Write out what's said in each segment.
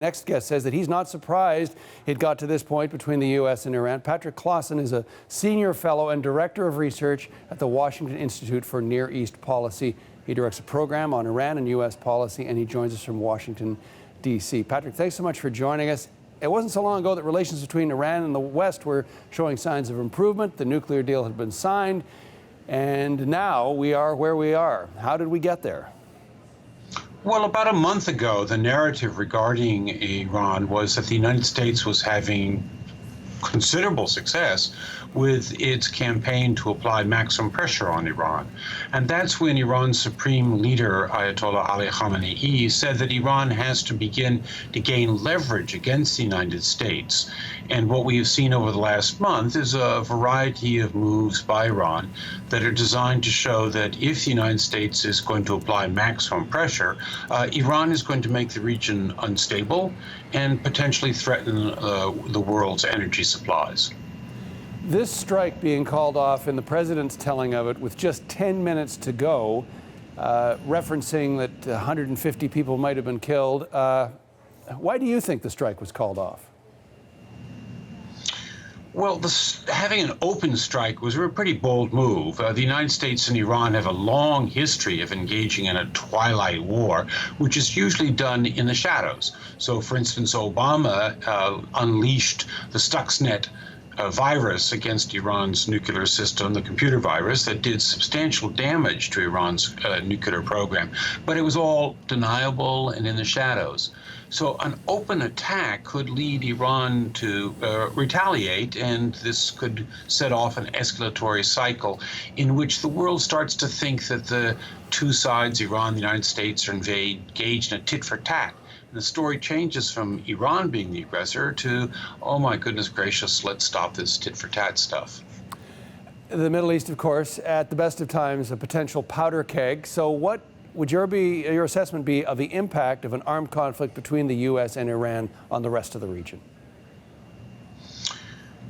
Next guest says that he's not surprised it got to this point between the U.S. and Iran. Patrick Clawson is a senior fellow and director of research at the Washington Institute for Near East Policy. He directs a program on Iran and U.S. policy, and he joins us from Washington, D.C. Patrick, thanks so much for joining us. It wasn't so long ago that relations between Iran and the West were showing signs of improvement. The nuclear deal had been signed, and now we are where we are. How did we get there? Well, about a month ago, the narrative regarding Iran was that the United States was having considerable success with its campaign to apply maximum pressure on Iran. And that's when Iran's supreme leader, Ayatollah Ali Khamenei, said that Iran has to begin to gain leverage against the United States. And what we have seen over the last month is a variety of moves by Iran that are designed to show that if the United States is going to apply maximum pressure, Iran is going to make the region unstable and potentially threaten the world's energy supplies. This strike being called off in the president's telling of it with just 10 minutes to go, referencing that 150 people might have been killed. Why do you think the strike was called off? Well, having an open strike was a pretty bold move. The United States and Iran have a long history of engaging in a twilight war, which is usually done in the shadows. So, for instance, Obama unleashed the Stuxnet virus against Iran's nuclear system, the computer virus, that did substantial damage to Iran's nuclear program. But it was all deniable and in the shadows. So an open attack could lead Iran to retaliate, and this could set off an escalatory cycle in which the world starts to think that the two sides, Iran and the United States, are engaged in a tit-for-tat. The story changes from Iran being the aggressor to, oh my goodness gracious, let's stop this tit-for-tat stuff. The Middle East, of course, at the best of times, a potential powder keg. So what would your assessment be of the impact of an armed conflict between the U.S. and Iran on the rest of the region?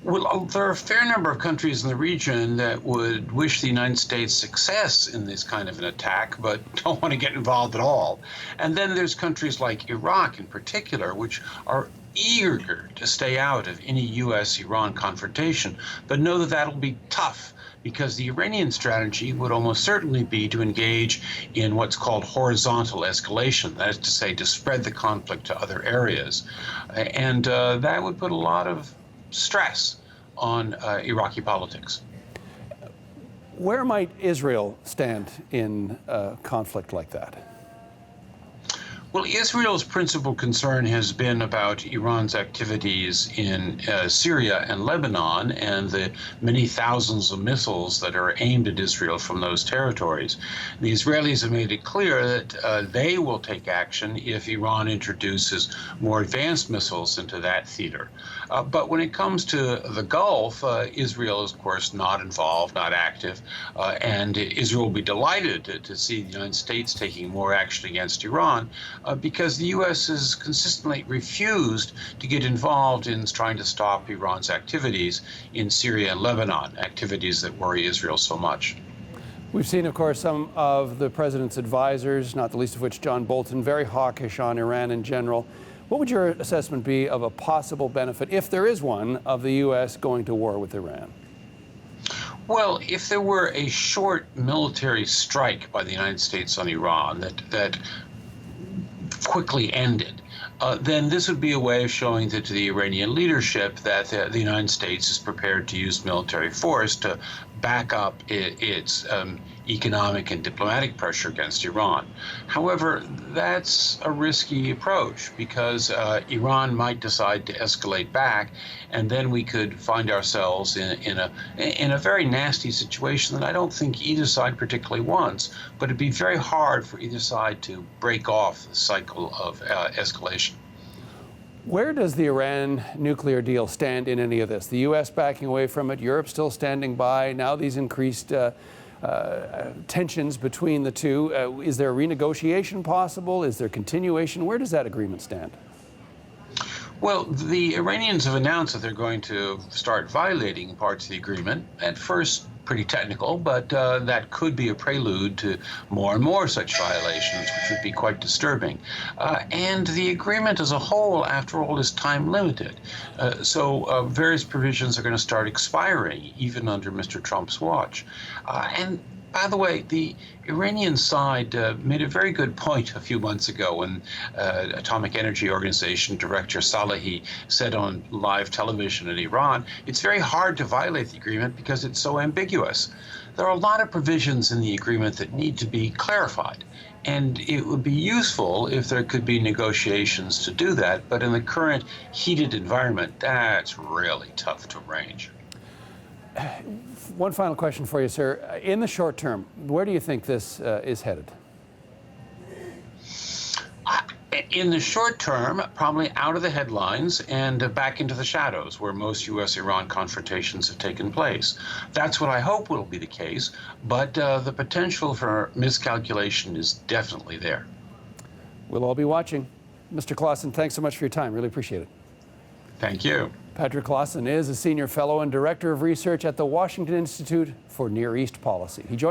Well, there are a fair number of countries in the region that would wish the United States success in this kind of an attack, but don't want to get involved at all. And then there's countries like Iraq in particular, which are eager to stay out of any U.S.-Iran confrontation, but know that that'll be tough, because the Iranian strategy would almost certainly be to engage in what's called horizontal escalation, that is to say, to spread the conflict to other areas. And that would put a lot of stress on Iraqi politics. Where might Israel stand in a conflict like that? Well, Israel's principal concern has been about Iran's activities in Syria and Lebanon and the many thousands of missiles that are aimed at Israel from those territories. The Israelis have made it clear that they will take action if Iran introduces more advanced missiles into that theater. But when it comes to the Gulf, Israel is, of course, not involved, not active, and Israel will be delighted to see the United States taking more action against Iran, because the U.S. has consistently refused to get involved in trying to stop Iran's activities in Syria and Lebanon, activities that worry Israel so much. We've seen, of course, some of the president's advisors, not the least of which John Bolton, very hawkish on Iran in general. What would your assessment be of a possible benefit, if there is one, of the U.S. going to war with Iran? Well, if there were a short military strike by the United States on Iran that quickly ended, then this would be a way of showing to the Iranian leadership that the United States is prepared to use military force to back up its economic and diplomatic pressure against Iran. However, that's a risky approach, because Iran might decide to escalate back, and then we could find ourselves in a very nasty situation that I don't think either side particularly wants, but it'd be very hard for either side to break off the cycle of escalation. Where does the Iran nuclear deal stand in any of this? The U.S. backing away from it, Europe still standing by, now these increased tensions between the two. Is there a renegotiation possible? Is there continuation? Where does that agreement stand? Well, the Iranians have announced that they're going to start violating parts of the agreement. At first, pretty technical, but that could be a prelude to more and more such violations, which would be quite disturbing. And the agreement as a whole, after all, is time limited. So various provisions are going to start expiring, even under Mr. Trump's watch. And by the way, the Iranian side made a very good point a few months ago when Atomic Energy Organization Director Salehi said on live television in Iran, it's very hard to violate the agreement because it's so ambiguous. There are a lot of provisions in the agreement that need to be clarified. And it would be useful if there could be negotiations to do that. But in the current heated environment, that's really tough to arrange. One final question for you, sir. In the short term, where do you think this is headed? In the short term, probably out of the headlines and back into the shadows where most U.S.-Iran confrontations have taken place. That's what I hope will be the case, but the potential for miscalculation is definitely there. We'll all be watching. Mr. Clawson, thanks so much for your time. Really appreciate it. Thank you. Patrick Clawson is a senior fellow and director of research at the Washington Institute for Near East Policy. He joined